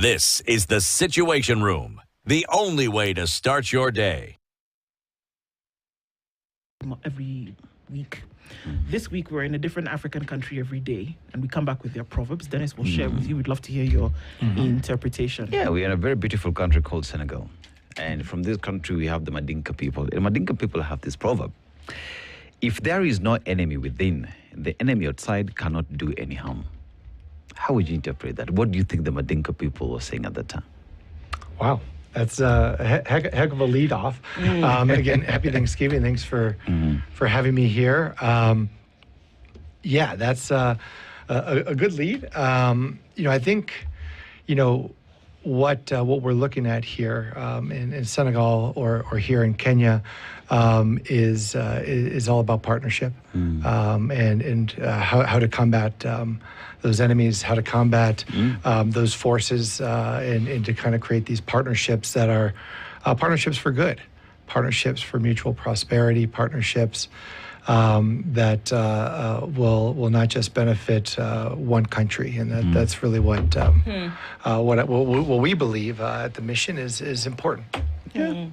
This is the Situation Room, the only way to start your day. Every week. This week, we're in a different African country every day, and we come back with their proverbs. Dennis will share with you. We'd love to hear your interpretation. Yeah, we're in a very beautiful country called Senegal. And from this country, we have the Mandinka people. The Mandinka people have this proverb. If there is no enemy within, the enemy outside cannot do any harm. How would you interpret that? What do you think the Mandinka people were saying at that time? Wow. That's a heck of a lead off. Again, happy Thanksgiving. Thanks for having me here. Yeah, that's a good lead. I think, what we're looking at here in Senegal or here in Kenya is all about partnership and how to combat those enemies, how to combat those forces, and to kind of create these partnerships that are partnerships for good, partnerships for mutual prosperity, partnerships that will not just benefit one country, and that's really what we believe at the mission is important. Yeah.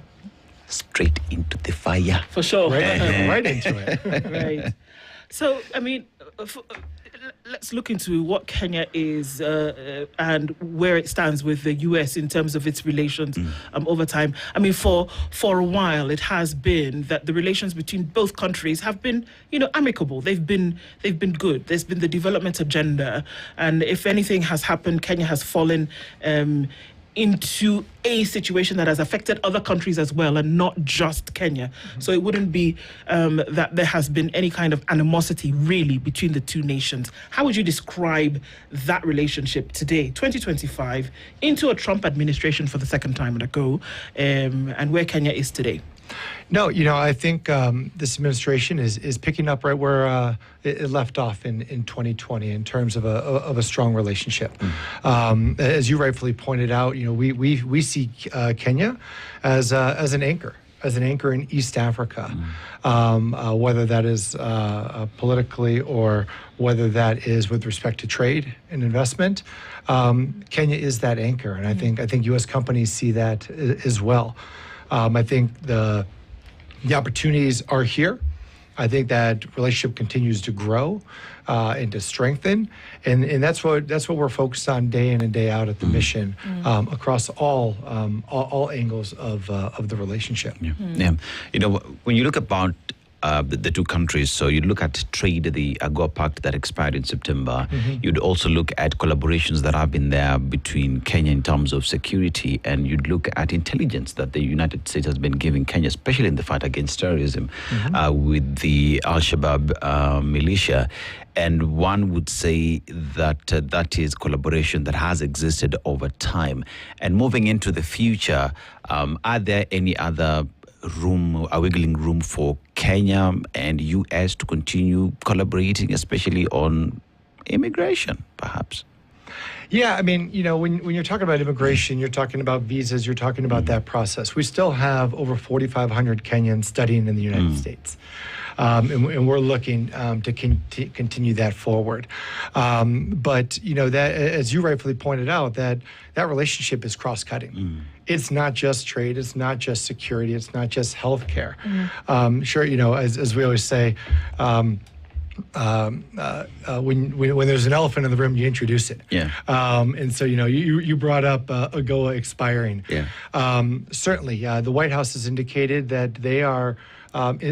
Straight into the fire. For sure. Right into it. Right. So, I mean, let's look into what Kenya is and where it stands with the U.S. in terms of its relations over time. I mean, for a while, it has been that the relations between both countries have been, amicable. They've been good. There's been the development agenda, and if anything has happened, Kenya has fallen into a situation that has affected other countries as well, and not just Kenya. So it wouldn't be that there has been any kind of animosity really between the two nations. How would you describe that relationship today, 2025, into a Trump administration for the second time in a go, and where Kenya is today? No, I think this administration is picking up right where it left off in 2020 in terms of a strong relationship. As you rightfully pointed out, we see Kenya as an anchor in East Africa, whether that is politically or whether that is with respect to trade and investment. Kenya is that anchor, and I think U.S. companies see that as well. I think the opportunities are here. I think that relationship continues to grow and to strengthen, and that's what we're focused on day in and day out at the mission across all angles of the relationship. Yeah. When you look about the two countries, so you look at trade, the AGOA Pact that expired in September. You'd also look at collaborations that have been there between Kenya in terms of security, and you'd look at intelligence that the United States has been giving Kenya, especially in the fight against terrorism with the Al-Shabaab militia. And one would say that that is collaboration that has existed over time. And moving into the future, are there any other wiggling room for Kenya and U.S. to continue collaborating, especially on immigration, perhaps? Yeah, I mean, when you're talking about immigration, you're talking about visas, you're talking about that process. We still have over 4,500 Kenyans studying in the United States. And we're looking to continue that forward. But, that, as you rightfully pointed out, that relationship is cross-cutting. It's not just trade, it's not just security, it's not just healthcare. Sure, as we always say, when there's an elephant in the room, you introduce it. Yeah. And so, you brought up AGOA expiring. Yeah. Certainly, the White House has indicated that they are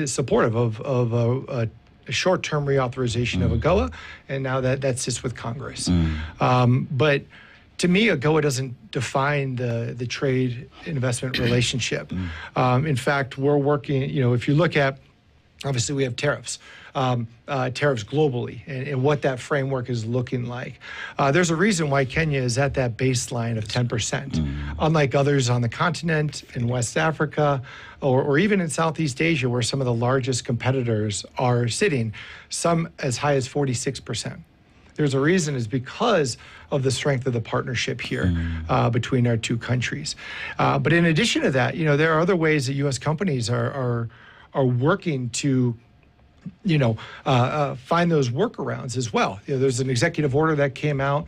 supportive of a short-term reauthorization of AGOA, and now that sits with Congress. But to me, AGOA doesn't define the trade investment relationship. In fact, we're working, if you look at, obviously we have tariffs globally and what that framework is looking like. There's a reason why Kenya is at that baseline of 10%. Unlike others on the continent, in West Africa, or even in Southeast Asia, where some of the largest competitors are sitting, some as high as 46%. There's a reason, is because of the strength of the partnership here between our two countries. But in addition to that, there are other ways that U.S. companies are working to find those workarounds as well. There's an executive order that came out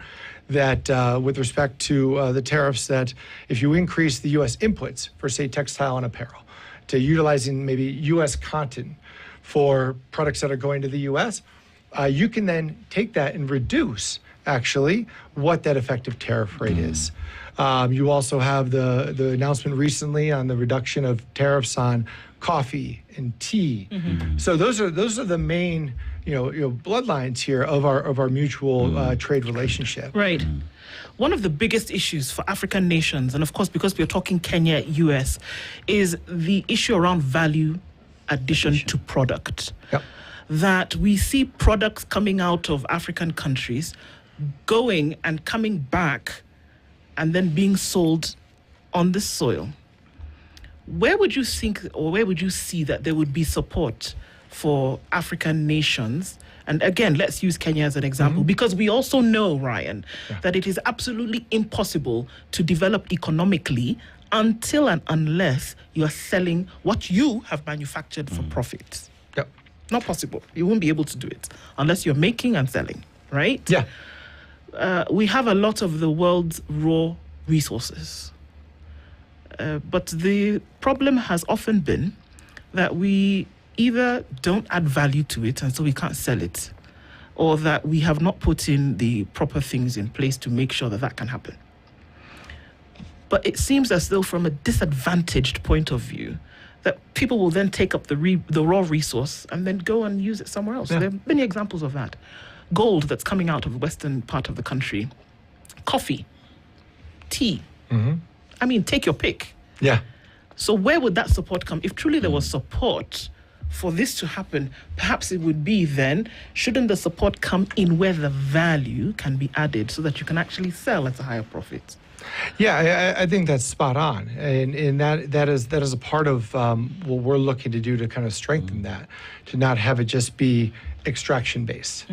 that with respect to the tariffs, that if you increase the U.S. inputs for, say, textile and apparel, to utilizing maybe U.S. cotton for products that are going to the U.S., you can then take that and reduce, actually, what that effective tariff rate is. You also have the announcement recently on the reduction of tariffs on coffee and tea. So those are the main bloodlines here of our mutual trade relationship. Right. One of the biggest issues for African nations, and of course because we're talking Kenya, US, is the issue around value addition to product. Yep. That we see products coming out of African countries going and coming back and then being sold on this soil. Where would you think, or where would you see that there would be support for African nations? And again, let's use Kenya as an example, because we also know, Ryan, that it is absolutely impossible to develop economically until and unless you are selling what you have manufactured for profit. Yep. Not possible. You won't be able to do it unless you're making and selling, right? Yeah. We have a lot of the world's raw resources. But the problem has often been that we either don't add value to it and so we can't sell it, or that we have not put in the proper things in place to make sure that that can happen. But it seems as though from a disadvantaged point of view, that people will then take up the raw resource and then go and use it somewhere else. Yeah. There are many examples of that. Gold that's coming out of the western part of the country, coffee, tea. I mean, take your pick. Yeah. So where would that support come? If truly there was support for this to happen, perhaps it would be then, shouldn't the support come in where the value can be added so that you can actually sell at a higher profit? Yeah, I think that's spot on, and that is a part of what we're looking to do to kind of strengthen that, to not have it just be extraction based.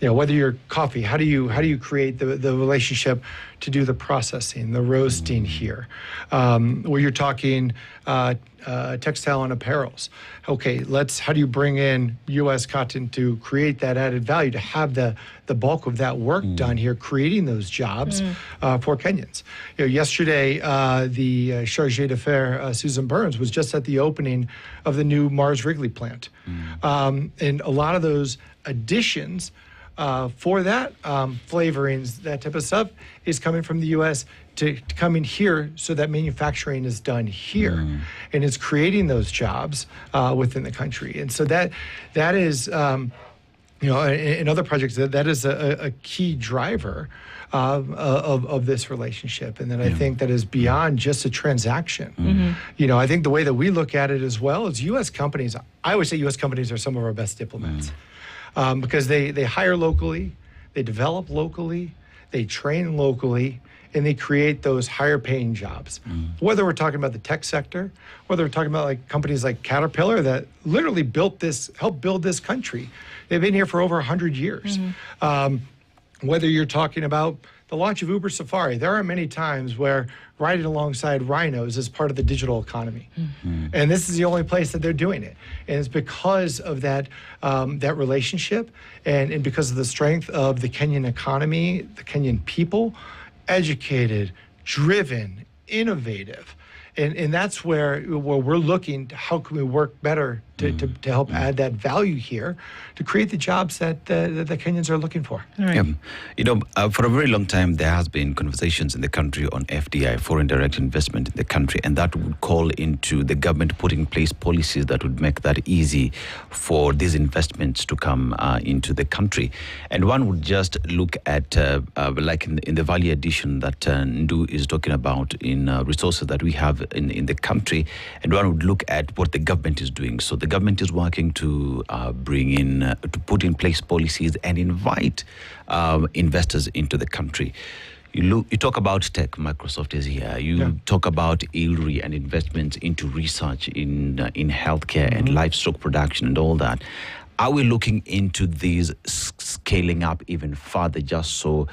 Whether you're coffee, how do you create the relationship to do the processing, the roasting here? Where you're talking textile and apparels. Okay, how do you bring in U.S. cotton to create that added value, to have the bulk of that work done here, creating those jobs for Kenyans? Yesterday, the chargé d'affaires, Susan Burns, was just at the opening of the new Mars Wrigley plant. And a lot of those additions for that, flavorings, that type of stuff, is coming from the U.S. to come in here, so that manufacturing is done here, and it's creating those jobs within the country. And so that is, in other projects, that is a key driver of this relationship. And then I think that is beyond just a transaction. I think the way that we look at it as well is U.S. companies, I would say U.S. companies are some of our best diplomats. Because they hire locally, they develop locally, they train locally, and they create those higher paying jobs. Whether we're talking about the tech sector, whether we're talking about like companies like Caterpillar that literally helped build this country. They've been here for over 100 years. Whether you're talking about the launch of Uber Safari, there are many times where riding alongside rhinos is part of the digital economy. And this is the only place that they're doing it. And it's because of that relationship and because of the strength of the Kenyan economy, the Kenyan people, educated, driven, innovative. And that's where we're looking to how can we work better to help add that value here to create the jobs that the Kenyans are looking for. Right. For a very long time, there has been conversations in the country on FDI, foreign direct investment in the country, and that would call into the government putting in place policies that would make that easy for these investments to come into the country. And one would just look at, like in the value addition that Ndu is talking about in resources that we have in the country, and one would look at what the government is doing. So the government is working to to put in place policies and invite investors into the country. You talk about tech, Microsoft is here. You talk about ILRI and investments into research in healthcare and livestock production and all that. Are we looking into these scaling up even further, just so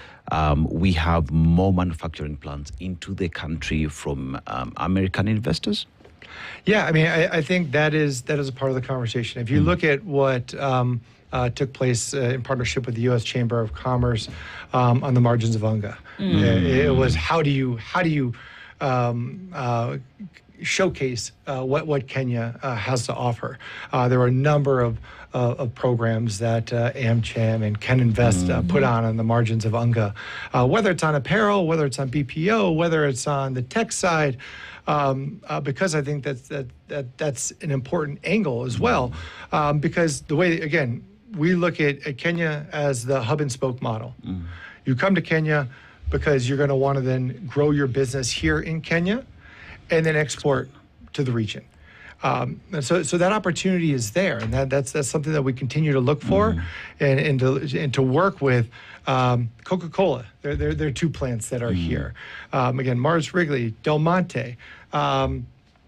we have more manufacturing plants into the country from American investors? Yeah, I mean, I think that is a part of the conversation. If you look at what took place in partnership with the U.S. Chamber of Commerce on the margins of UNGA. It was how do you showcase what Kenya has to offer. There were a number of programs that AmCham and Can Invest put on the margins of UNGA, whether it's on apparel, whether it's on BPO, whether it's on the tech side, because I think that's an important angle as well, because the way, again, we look at Kenya as the hub and spoke model. You come to Kenya because you're going to want to then grow your business here in Kenya and then export to the region. And so that opportunity is there, and that's something that we continue to look for and to work with. Coca-Cola, there are 2 plants that are here. Again, Mars Wrigley, Del Monte, in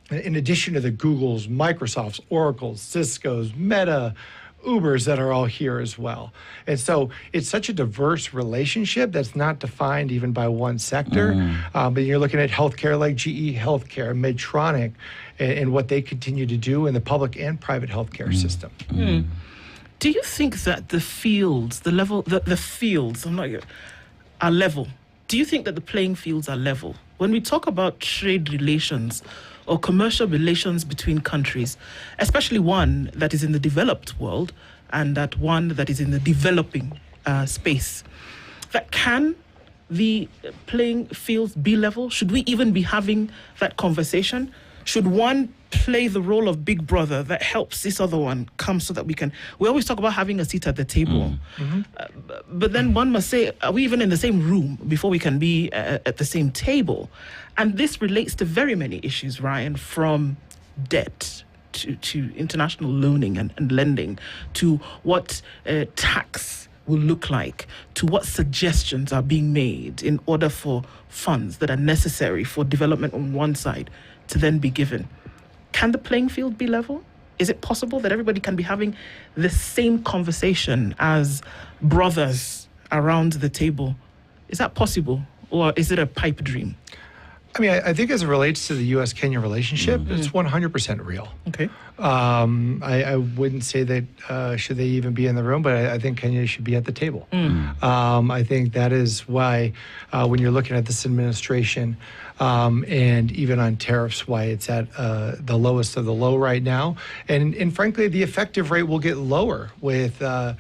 addition to the Googles, Microsofts, Oracles, Ciscos, Meta, Ubers that are all here as well. And so it's such a diverse relationship that's not defined even by one sector. But you're looking at healthcare like GE Healthcare, Medtronic, and what they continue to do in the public and private healthcare system. Do you think that the fields, the fields, are level? Do you think that the playing fields are level? When we talk about trade relations or commercial relations between countries, especially one that is in the developed world and that one that is in the developing space, that can the playing fields be level? Should we even be having that conversation? Should one play the role of big brother that helps this other one come so that we always talk about having a seat at the table. But then one must say, are we even in the same room before we can be at the same table? And this relates to very many issues, Ryan, from debt to international loaning and lending, to what tax will look like, to what suggestions are being made in order for funds that are necessary for development on one side to then be given. Can the playing field be level? Is it possible that everybody can be having the same conversation as brothers around the table? Is that possible, or is it a pipe dream? I mean, I think as it relates to the U.S.-Kenya relationship, it's 100% real. Okay. I wouldn't say that should they even be in the room, but I think Kenya should be at the table. I think that is why when you're looking at this administration and even on tariffs, why it's at the lowest of the low right now. And frankly, the effective rate will get lower with the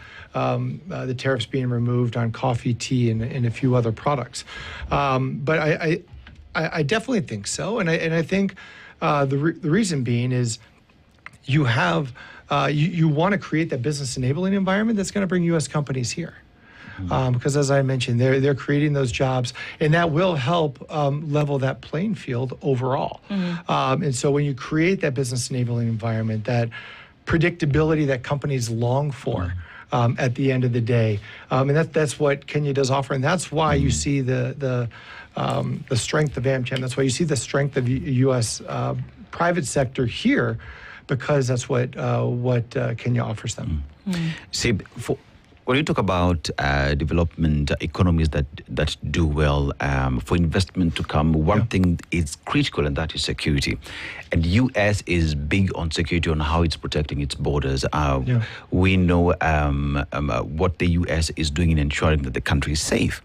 tariffs being removed on coffee, tea, and a few other products. But I definitely think so, and I think the reason being is you have you want to create that business enabling environment that's going to bring U.S. companies here, because as I mentioned, they're creating those jobs, and that will help level that playing field overall. And so when you create that business enabling environment, that predictability that companies long for. At the end of the day, and that's what Kenya does offer, and that's why you see the strength of AmCham. That's why you see the strength of U.S. Private sector here, because that's what Kenya offers them. See, when you talk about development economies that do well, for investment to come, one thing is critical, and that is security. And U.S. is big on security, on how it's protecting its borders. We know what the U.S. is doing in ensuring that the country is safe.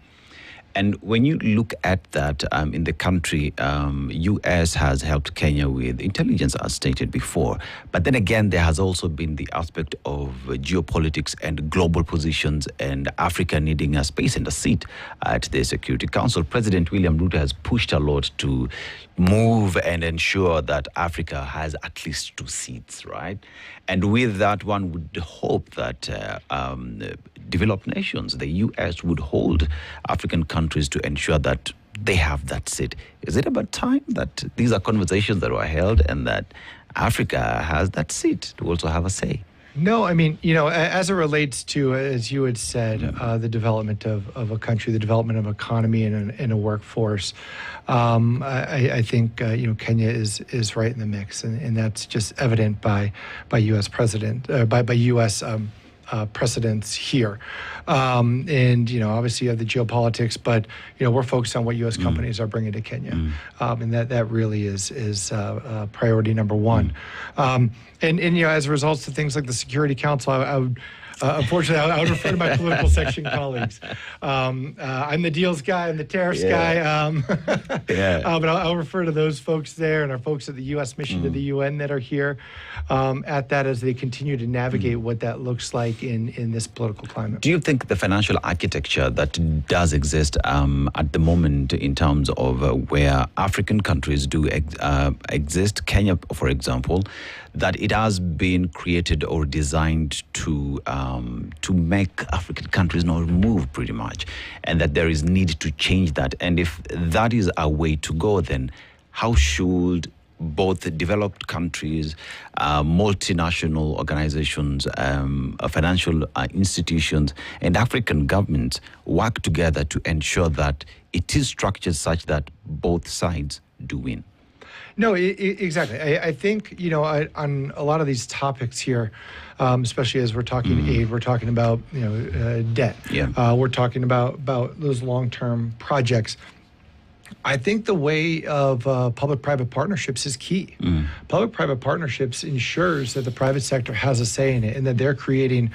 And when you look at that in the country, U.S. has helped Kenya with intelligence, as stated before. But then again, there has also been the aspect of geopolitics and global positions, and Africa needing a space and a seat at the Security Council. President William Ruto has pushed a lot to move and ensure that Africa has at least 2 seats, right? And with that, one would hope that developed nations, the U.S., would hold African countries to ensure that they have that seat. Is it about time that these are conversations that were held and that Africa has that seat to also have a say? No, I mean, as it relates to, as you had said, the development of a country, the development of economy and a workforce, I think, Kenya is right in the mix, and that's just evident by U.S. by U.S. Precedents here. And, obviously you have the geopolitics, but, we're focused on what U.S. companies are bringing to Kenya. And that really is priority number one. And as a result of things like the Security Council, Unfortunately, I would refer to my political section colleagues. I'm the deals guy, I'm the tariffs guy. But I'll refer to those folks there and our folks at the U.S. mission to the UN that are here at that as they continue to navigate what that looks like in this political climate. Do you think the financial architecture that does exist at the moment in terms of where African countries do exist, Kenya, for example, that it has been created or designed to make African countries not move pretty much, and that there is need to change that? And if that is a way to go, then how should both developed countries, multinational organizations, financial institutions, and African governments work together to ensure that it is structured such that both sides do win? No, exactly. I think, on a lot of these topics here, especially as we're talking aid, we're talking about, debt. Yeah. We're talking about those long-term projects. I think the way of public-private partnerships is key. Public-private partnerships ensures that the private sector has a say in it and that they're creating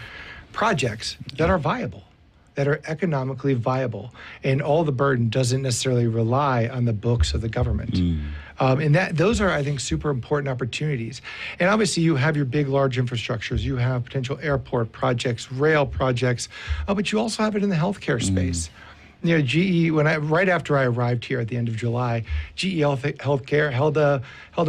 projects that are viable, that are economically viable, and all the burden doesn't necessarily rely on the books of the government. And those are, I think, super important opportunities. And obviously, you have your big, large infrastructures. You have potential airport projects, rail projects, but you also have it in the healthcare space. GE, right after I arrived here at the end of July, GE Healthcare held a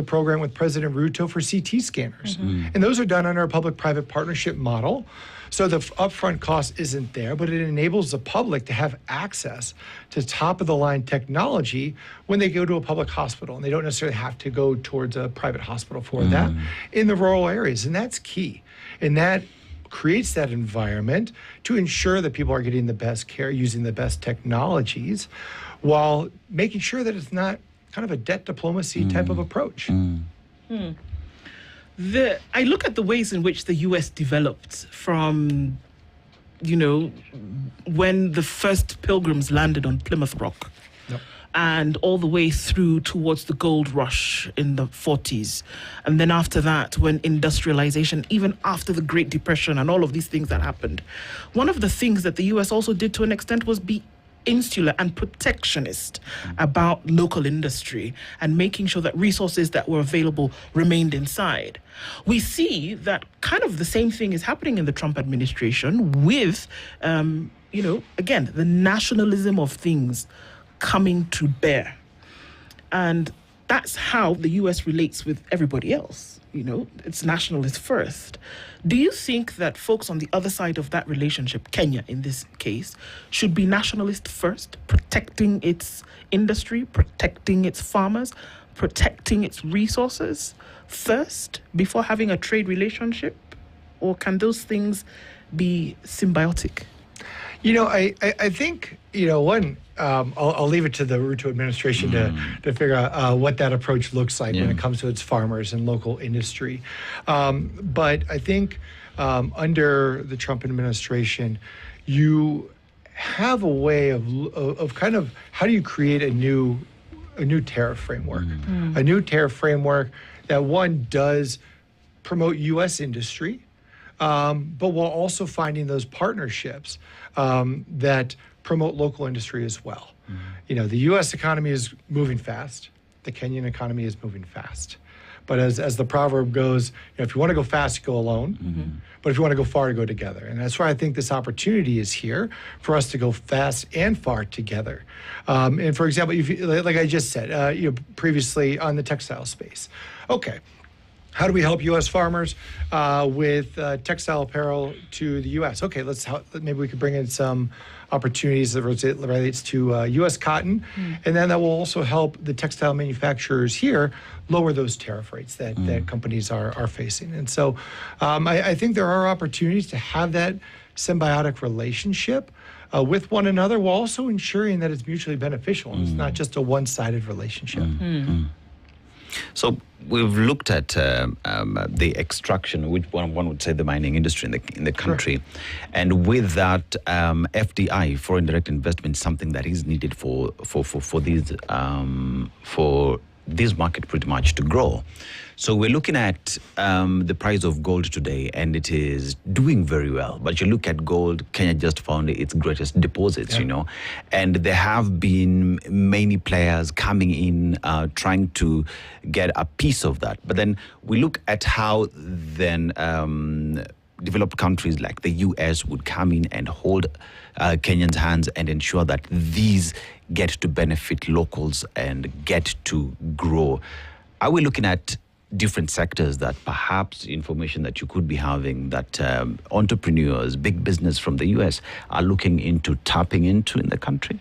program with President Ruto for CT scanners. And those are done under a public-private partnership model. So the upfront cost isn't there, but it enables the public to have access to top-of-the-line technology when they go to a public hospital. And they don't necessarily have to go towards a private hospital for that in the rural areas. And that's key. And that creates that environment to ensure that people are getting the best care, using the best technologies, while making sure that it's not kind of a debt diplomacy type of approach. I look at the ways in which the U.S. developed from, when the first pilgrims landed on Plymouth Rock. And all the way through towards the gold rush in the 40s. And then after that, when industrialization, even after the Great Depression and all of these things that happened, one of the things that the U.S. also did to an extent was be insular and protectionist about local industry and making sure that resources that were available remained inside. We see that kind of the same thing is happening in the Trump administration with, again, the nationalism of things coming to bear. And that's how the US relates with everybody else. It's nationalist first. Do you think that folks on the other side of that relationship, Kenya in this case, should be nationalist first, protecting its industry, protecting its farmers, protecting its resources first before having a trade relationship? Or can those things be symbiotic? I think, I'll leave it to the Ruto administration to figure out what that approach looks like when it comes to its farmers and local industry. But I think under the Trump administration, you have a way of kind of how do you create a new tariff framework, a new tariff framework that one does promote U.S. industry, but while also finding those partnerships that promote local industry as well. The U.S. economy is moving fast. The Kenyan economy is moving fast. But as the proverb goes, if you want to go fast, you go alone. But if you want to go far, you go together. And that's why I think this opportunity is here for us to go fast and far together. And for example, like I just said, previously on the textile space. Okay. How do we help U.S. farmers with textile apparel to the U.S.? Okay, maybe we could bring in some opportunities that relates to U.S. cotton, and then that will also help the textile manufacturers here lower those tariff rates that companies are facing. And so I think there are opportunities to have that symbiotic relationship with one another while also ensuring that it's mutually beneficial and it's not just a one-sided relationship. So we've looked at the extraction, which one would say the mining industry in the country. And with that, FDI, foreign direct investment, something that is needed for this market pretty much to grow. So we're looking at the price of gold today, and it is doing very well. But you look at gold, Kenya just found its greatest deposits, and there have been many players coming in trying to get a piece of that. But then we look at how then developed countries like the US would come in and hold Kenyans' hands and ensure that these get to benefit locals and get to grow. Are we looking at different sectors that perhaps information that you could be having that entrepreneurs, big business from the US are looking into tapping into in the country?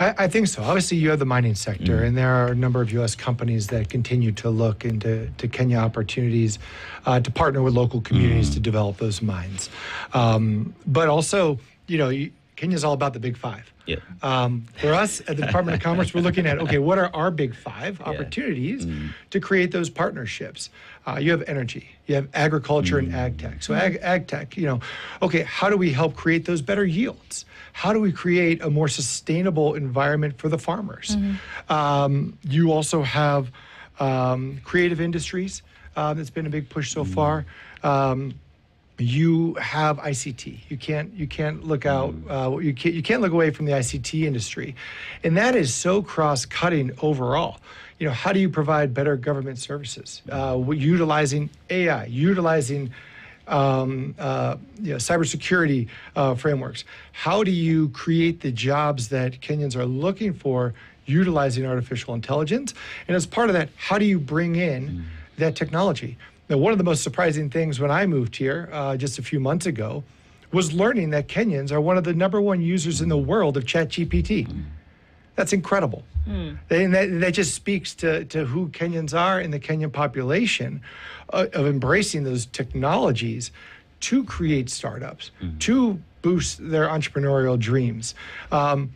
I think so. Obviously, you have the mining sector, and there are a number of U.S. companies that continue to look into Kenya opportunities to partner with local communities to develop those mines. But also, Kenya's all about the big five. Yeah. For us at the Department of Commerce, we're looking at, okay, what are our big five opportunities to create those partnerships? You have energy, you have agriculture and ag tech. So ag tech, okay, how do we help create those better yields? How do we create a more sustainable environment for the farmers? You also have creative industries. That's been a big push so far. You have ICT. You can't look out. You can't look away from the ICT industry, and that is so cross-cutting overall. How do you provide better government services? Utilizing AI, utilizing cybersecurity frameworks. How do you create the jobs that Kenyans are looking for, utilizing artificial intelligence? And as part of that, how do you bring in that technology? Now, one of the most surprising things when I moved here just a few months ago was learning that Kenyans are one of the #1 users in the world of ChatGPT. That's incredible. And that just speaks to who Kenyans are and the Kenyan population of embracing those technologies to create startups, to boost their entrepreneurial dreams. And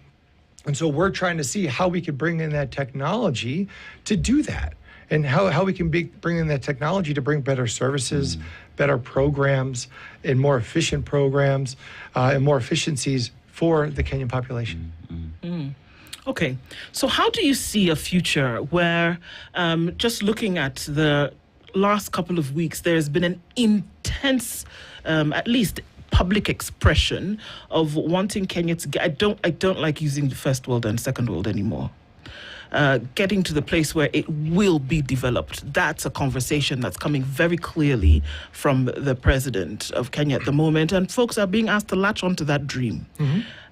so we're trying to see how we could bring in that technology to do that. And how we can bring in that technology to bring better services, better programs, and more efficient programs, and more efficiencies for the Kenyan population. Okay, so how do you see a future where, just looking at the last couple of weeks, there's been an intense, at least public expression of wanting Kenya to get, I don't like using the first world and second world anymore. Getting to the place where it will be developed. That's a conversation that's coming very clearly from the president of Kenya at the moment, and folks are being asked to latch onto that dream.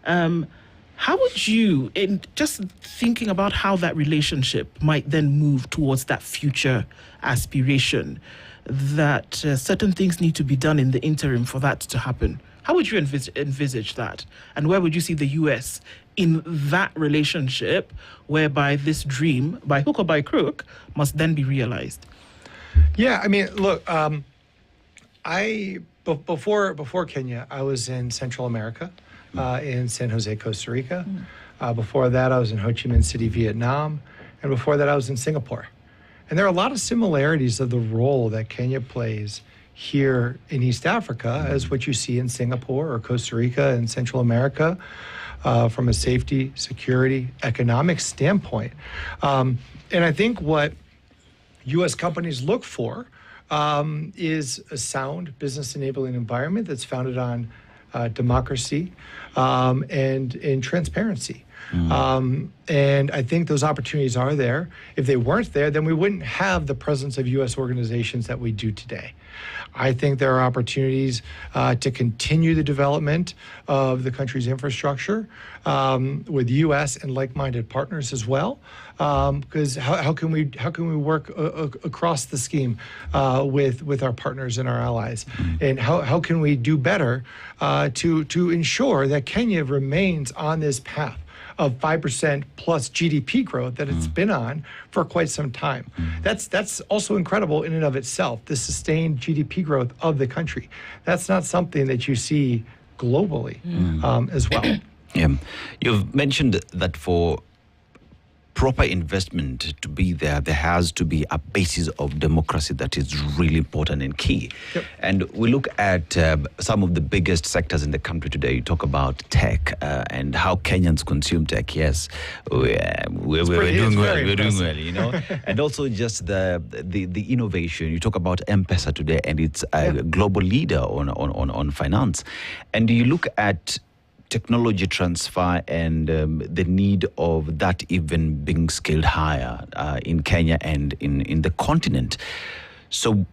How would you, in just thinking about how that relationship might then move towards that future aspiration, that certain things need to be done in the interim for that to happen? How would you envisage that? And where would you see the U.S. in that relationship whereby this dream, by hook or by crook, must then be realized? Yeah, I mean, look, before Kenya, I was in Central America, in San Jose, Costa Rica. Before that, I was in Ho Chi Minh City, Vietnam. And before that, I was in Singapore. And there are a lot of similarities of the role that Kenya plays here in East Africa as what you see in Singapore or Costa Rica and Central America from a safety, security, economic standpoint. And I think what U.S. companies look for is a sound business enabling environment that's founded on democracy and transparency. And I think those opportunities are there. If they weren't there, then we wouldn't have the presence of U.S. organizations that we do today. I think there are opportunities to continue the development of the country's infrastructure with U.S. and like-minded partners as well. Because how can we work across the scheme with our partners and our allies, and how can we do better to ensure that Kenya remains on this path of 5% plus GDP growth that it's been on for quite some time. That's also incredible in and of itself, the sustained GDP growth of the country. That's not something that you see globally as well. Yeah. You've mentioned that for proper investment to be there, there has to be a basis of democracy that is really important and key. Yep. And we look at some of the biggest sectors in the country today. You talk about tech and how Kenyans consume tech. Yes, we're doing well. We're doing well, you know. And also just the innovation. You talk about M-Pesa today, and it's a global leader on finance. And you look at technology transfer and the need of that even being scaled higher in Kenya and in the continent. So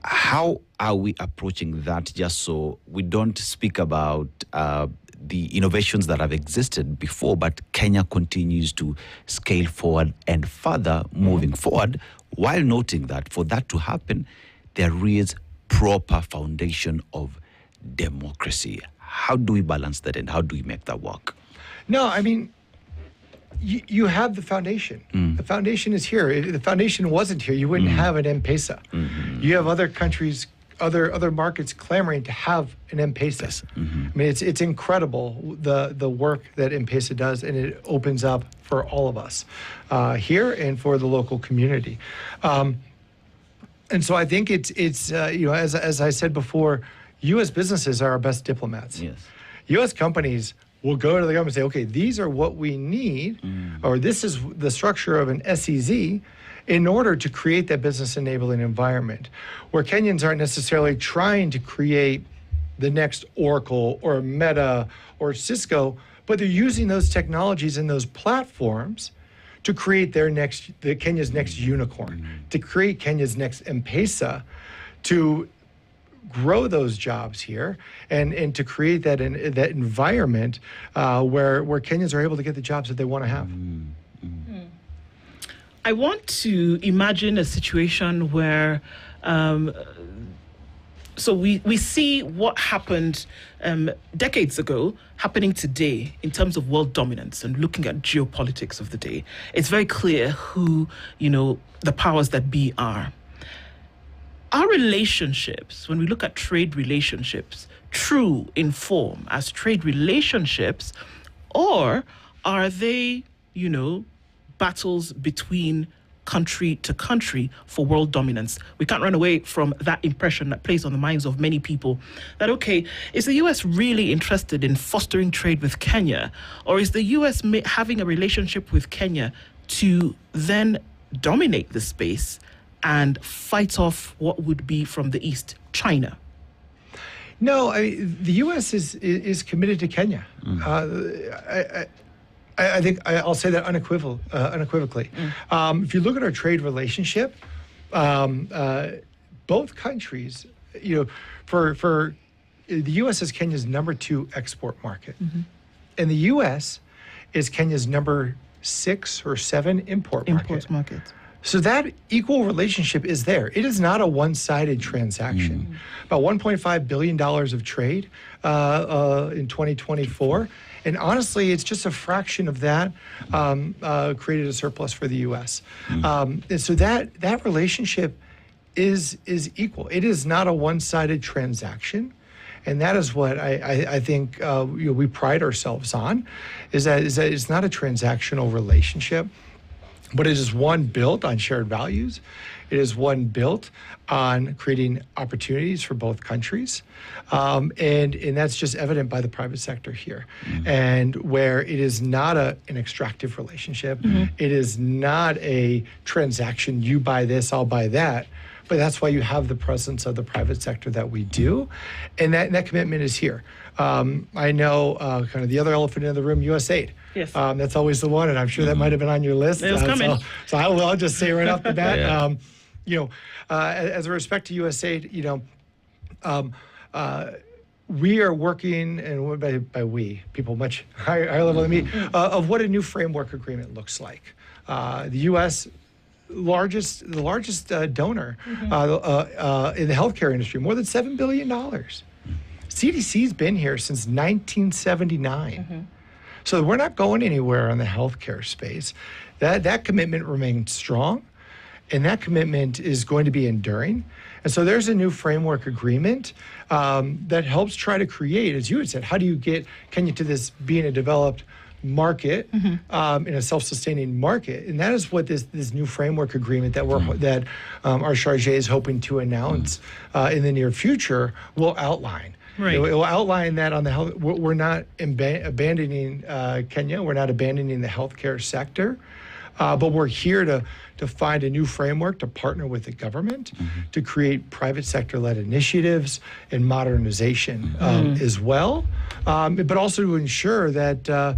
how are we approaching that, just so we don't speak about the innovations that have existed before, but Kenya continues to scale forward and further moving forward, while noting that for that to happen, there is proper foundation of democracy. How do we balance that, and how do we make that work? No, I mean, you have the foundation. The foundation is here. If the foundation wasn't here, you wouldn't have an M-Pesa. You have other countries, other markets clamoring to have an M-Pesa. Yes. I mean, it's incredible the work that M-Pesa does, and it opens up for all of us here and for the local community. And so I think it's as I said before, U.S. businesses are our best diplomats. Yes. U.S. companies will go to the government and say, okay, these are what we need, or this is the structure of an SEZ in order to create that business enabling environment, where Kenyans aren't necessarily trying to create the next Oracle or Meta or Cisco, but they're using those technologies and those platforms to create Kenya's next unicorn, to create Kenya's next M-Pesa, to grow those jobs here and to create that environment where Kenyans are able to get the jobs that they want to have. I want to imagine a situation where so we see what happened decades ago happening today in terms of world dominance, and looking at geopolitics of the day. It's very clear who, the powers that be are. Our relationships, when we look at trade relationships, true in form as trade relationships, or are they, battles between country to country for world dominance? We can't run away from that impression that plays on the minds of many people that, okay, is the U.S. really interested in fostering trade with Kenya? Or is the U.S. having a relationship with Kenya to then dominate the space and fight off what would be from the East, China? No, the U.S. is committed to Kenya. I think I'll say that unequivocally. If you look at our trade relationship, both countries, for the U.S. is Kenya's #2 export market, and the U.S. is Kenya's #6 or 7 import market. So that equal relationship is there. It is not a one-sided transaction. About $1.5 billion of trade in 2024. And honestly, it's just a fraction of that created a surplus for the U.S. And so that relationship is equal. It is not a one-sided transaction. And that is what I think we pride ourselves on, is that it's not a transactional relationship, but it is one built on shared values. It is one built on creating opportunities for both countries. And that's just evident by the private sector here. And where it is not an extractive relationship, it is not a transaction, you buy this, I'll buy that. But that's why you have the presence of the private sector that we do. And that commitment is here. I know kind of the other elephant in the room, USAID. Yes. That's always the one, and I'm sure that might have been on your list. It was coming. So I'll just say right off the bat, as a respect to USAID, we are working, and by we, people much higher level than me, of what a new framework agreement looks like. The U.S. the largest donor in the healthcare industry, more than $7 billion. CDC's been here since 1979. So we're not going anywhere in the healthcare space. That commitment remains strong, and that commitment is going to be enduring. And so there's a new framework agreement that helps try to create, as you had said, how do you get Kenya to this being a developed market, in a self-sustaining market, and that is what this new framework agreement that our charge is hoping to announce in the near future will outline. Right. It will outline that on the health. We're not abandoning Kenya. We're not abandoning the healthcare sector, but we're here to find a new framework to partner with the government to create private sector-led initiatives and modernization as well, but also to ensure that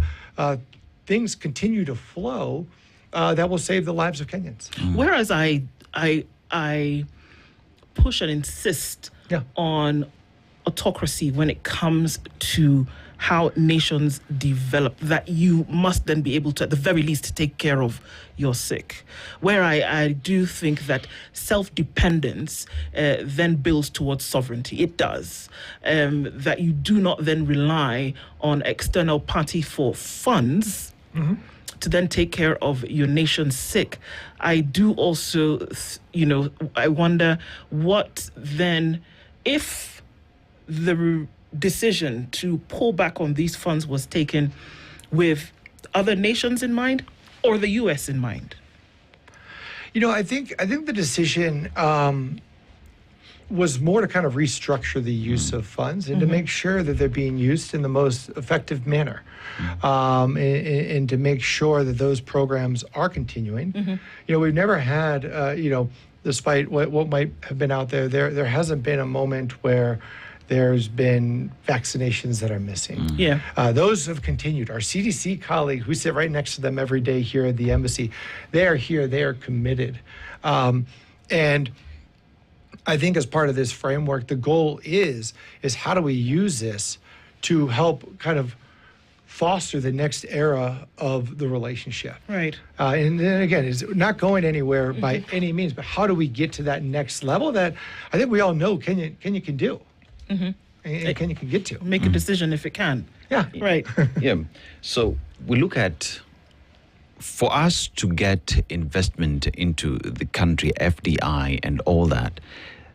things continue to flow that will save the lives of Kenyans. Whereas I push and insist on autocracy when it comes to how nations develop, that you must then be able to, at the very least, take care of your sick. Where I do think that self-dependence then builds towards sovereignty. It does. That you do not then rely on external party for funds to then take care of your nation's sick. I do also, I wonder what then, if the decision to pull back on these funds was taken with other nations in mind or the U.S. in mind? I think the decision was more to kind of restructure the use of funds and to make sure that they're being used in the most effective manner, and to make sure that those programs are continuing. We've never had, despite what might have been out there hasn't been a moment where there's been vaccinations that are missing. Those have continued. Our CDC colleagues, we sit right next to them every day here at the embassy. They are here. They are committed. And I think as part of this framework, the goal is how do we use this to help kind of foster the next era of the relationship. Right. And then again, it's not going anywhere by any means, but how do we get to that next level that I think we all know Kenya can do. And Kenya can get to. Make a decision if it can. Yeah. Right. So we look at, for us to get investment into the country, FDI and all that,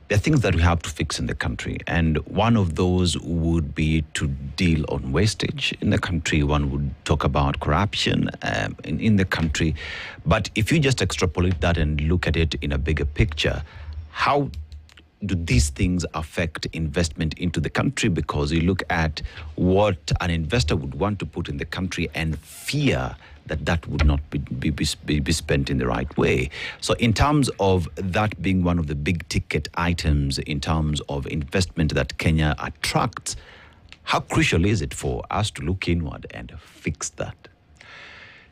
there are things that we have to fix in the country. And one of those would be to deal on wastage in the country. One would talk about corruption in the country. But if you just extrapolate that and look at it in a bigger picture, how do these things affect investment into the country? Because you look at what an investor would want to put in the country and fear that would not be spent in the right way. So in terms of that being one of the big ticket items in terms of investment that Kenya attracts, how crucial is it for us to look inward and fix that?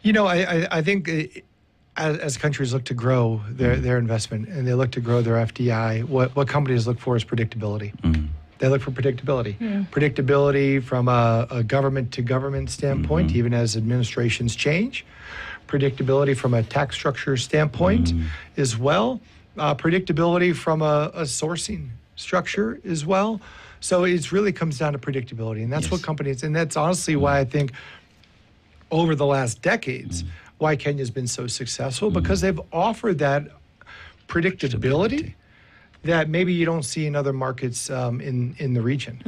I think as countries look to grow their investment and they look to grow their FDI, what companies look for is predictability. They look for predictability. Predictability from a government-to-government standpoint, even as administrations change. Predictability from a tax structure standpoint as well. Predictability from a sourcing structure as well. So it really comes down to predictability. And that's what companies, and that's honestly why I think over the last decades, why Kenya's been so successful, because they've offered that predictability that maybe you don't see in other markets in the region.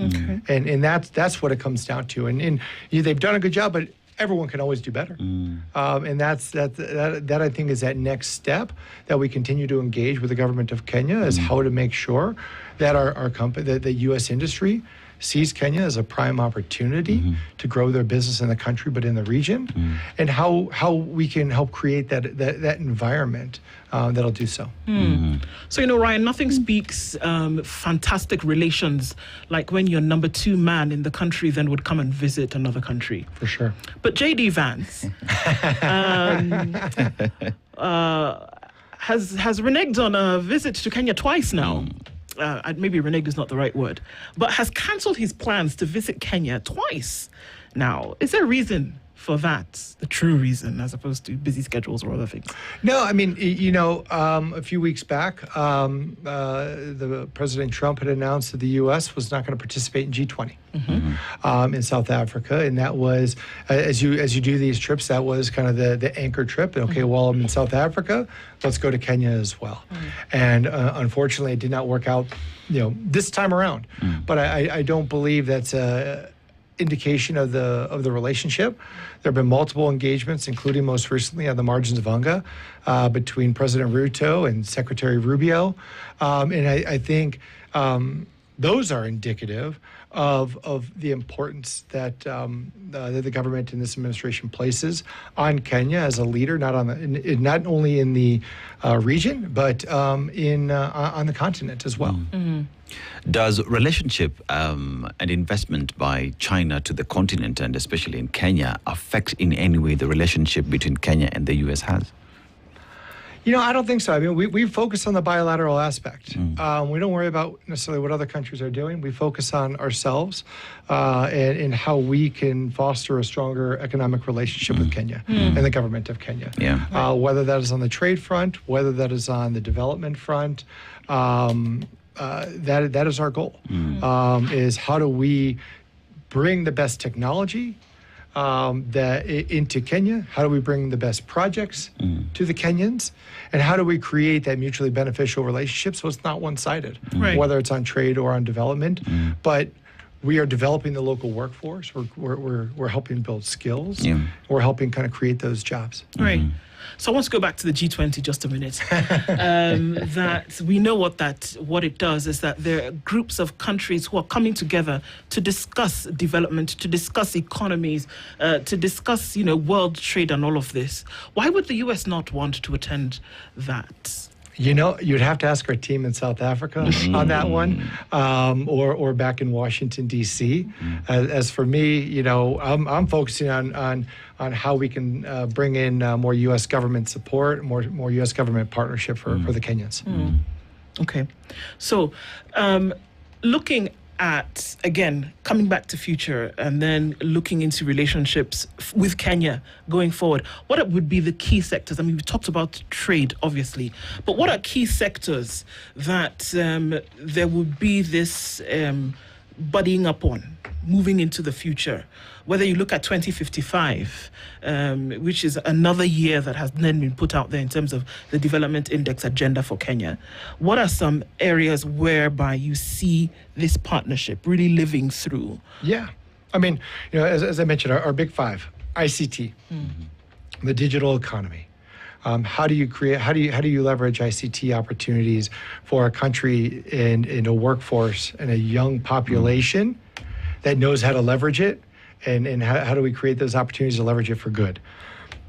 And that's what it comes down to. And they've done a good job, but everyone can always do better. And that I think is that next step that we continue to engage with the government of Kenya is how to make sure that our company, that the U.S. industry sees Kenya as a prime opportunity to grow their business in the country, but in the region, and how we can help create that environment that'll do so. So, Ryan, nothing speaks fantastic relations like when your number 2 man in the country then would come and visit another country. For sure. But J.D. Vance has reneged on a visit to Kenya twice now. Maybe reneged is not the right word, but has cancelled his plans to visit Kenya twice now. Is there a reason for that, the true reason, as opposed to busy schedules or other things? No, I mean, a few weeks back, the President Trump had announced that the U.S. was not going to participate in G20 in South Africa, and that was, as you do these trips, that was kind of the anchor trip. Okay, while I'm in South Africa, let's go to Kenya as well. And unfortunately, it did not work out, this time around. But I don't believe that's indication of the relationship. There have been multiple engagements, including most recently on the margins of UNGA, between President Ruto and Secretary Rubio. And I think those are indicative of the importance that the government and this administration places on Kenya as a leader, not only in the region, but on the continent as well. Mm-hmm. Does relationship and investment by China to the continent, and especially in Kenya, affect in any way the relationship between Kenya and the U.S. has? I don't think so. I mean, we focus on the bilateral aspect. We don't worry about necessarily what other countries are doing. We focus on ourselves and how we can foster a stronger economic relationship with Kenya and the government of Kenya. Yeah. Whether that is on the trade front, whether that is on the development front, that is our goal. Is how do we bring the best technology into Kenya? How do we bring the best projects to the Kenyans? And how do we create that mutually beneficial relationship so it's not one-sided, whether it's on trade or on development? But we are developing the local workforce. We're helping build skills. We're helping kind of create those jobs. Right. So I want to go back to the G20 just a minute. That we know what it does is that there are groups of countries who are coming together to discuss development, to discuss economies, to discuss world trade and all of this. Why would the US not want to attend that? You'd have to ask our team in South Africa on that one, or back in Washington, D.C. As for me, I'm focusing on how we can bring in more U.S. government support, more U.S. government partnership for the Kenyans. Okay. So looking at, again, coming back to future and then looking into relationships with Kenya going forward, what would be the key sectors? I mean, we talked about trade, obviously, but what are key sectors that there would be this buddying up on moving into the future? Whether you look at 2055, which is another year that has then been put out there in terms of the Development Index agenda for Kenya, what are some areas whereby you see this partnership really living through? Yeah. I mean, as I mentioned, our big five, ICT, the digital economy. How do you leverage ICT opportunities for a country in a workforce and a young population that knows how to leverage it? And how do we create those opportunities to leverage it for good?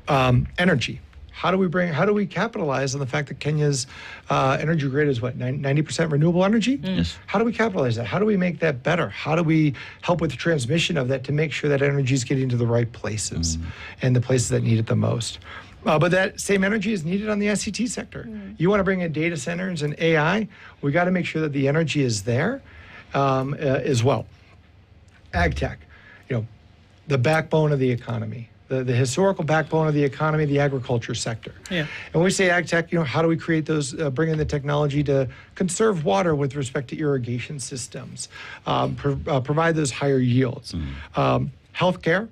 Energy. How do we capitalize on the fact that Kenya's energy grid is 90% renewable energy? Yes. How do we capitalize that? How do we make that better? How do we help with the transmission of that to make sure that energy is getting to the right places and the places that need it the most? But that same energy is needed on the ICT sector. You want to bring in data centers and AI, we got to make sure that the energy is there as well. Ag tech, the backbone of the economy, the historical backbone of the economy, the agriculture sector. Yeah. And when we say ag tech, how do we create those, bring in the technology to conserve water with respect to irrigation systems, provide those higher yields. Healthcare,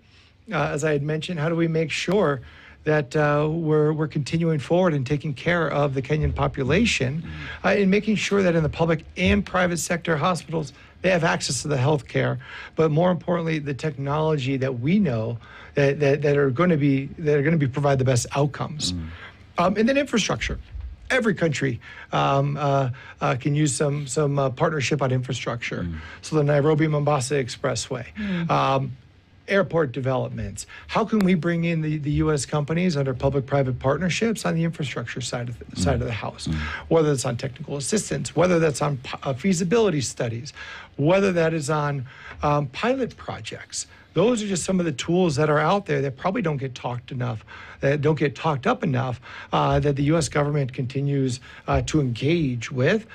as I had mentioned, how do we make sure that we're continuing forward and taking care of the Kenyan population and making sure that in the public and private sector hospitals, they have access to the health care, but more importantly, the technology that we know that are going to be provide the best outcomes. And then infrastructure. Every country can use some partnership on infrastructure. So the Nairobi-Mombasa Expressway. Airport developments. How can we bring in the U.S. companies under public-private partnerships on the infrastructure side of the house? Whether it's on technical assistance, whether that's on feasibility studies, whether that is on pilot projects. Those are just some of the tools that are out there that probably don't get talked up enough, that the U.S. government continues to engage with.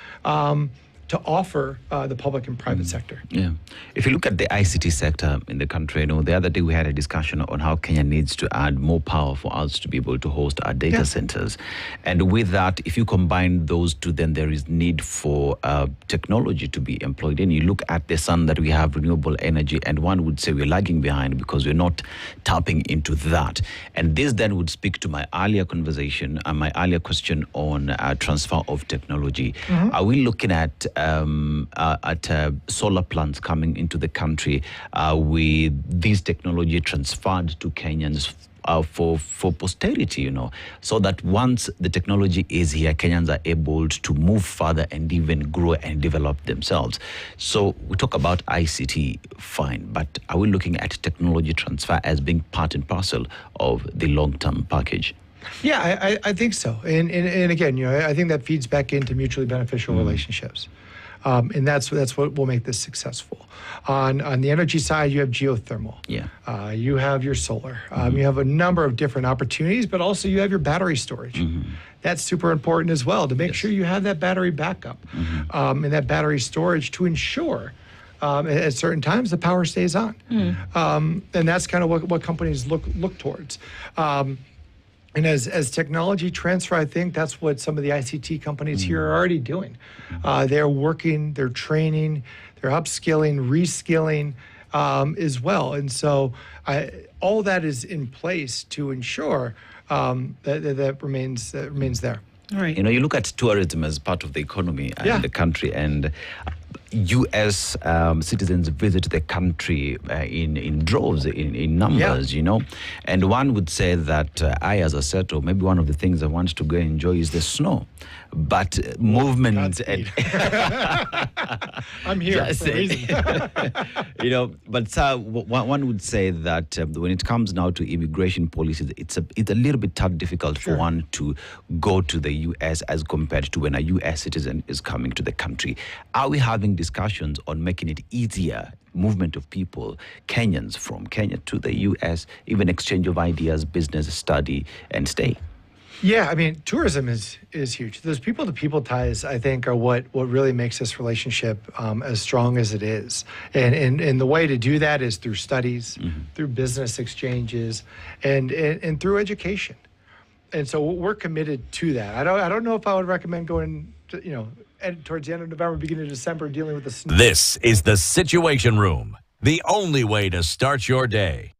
To offer the public and private sector. Yeah. If you look at the ICT sector in the country, the other day we had a discussion on how Kenya needs to add more power for us to be able to host our data centers. And with that, if you combine those two, then there is need for technology to be employed. And you look at the sun that we have, renewable energy, and one would say we're lagging behind because we're not tapping into that. And this then would speak to my earlier conversation and my earlier question on transfer of technology. Are we looking at solar plants coming into the country with this technology transferred to Kenyans for posterity, so that once the technology is here, Kenyans are able to move further and even grow and develop themselves. So we talk about ICT, fine, but are we looking at technology transfer as being part and parcel of the long-term package? Yeah, I think so. And again, I think that feeds back into mutually beneficial relationships. And that's what will make this successful. On the energy side, you have geothermal. Yeah. You have your solar. You have a number of different opportunities, but also you have your battery storage. That's super important as well, to make sure you have that battery backup and that battery storage to ensure at certain times the power stays on. And that's kind of what companies look towards. And as technology transfer, I think that's what some of the ICT companies here are already doing. They're working, they're training, they're upskilling, reskilling as well. And so all that is in place to ensure that remains there. Right. You look at tourism as part of the economy in the country, and U.S. citizens visit the country in droves, in numbers, And one would say that I, as a settler, maybe one of the things I want to go enjoy is the snow. But movement and I'm here for a reason. But one would say that when it comes now to immigration policies, it's a little bit difficult for one to go to the U.S. as compared to when a U.S. citizen is coming to the country. Are we having discussions on making it easier, movement of people, Kenyans from Kenya to the U.S., even exchange of ideas, business, study, and stay? Yeah, I mean, tourism is huge. Those people-to-people ties, I think, are what really makes this relationship as strong as it is. And the way to do that is through studies, through business exchanges, and through education. And so we're committed to that. I don't know if I would recommend going to, towards the end of November, beginning of December, dealing with the snow. This is the Situation Room, the only way to start your day.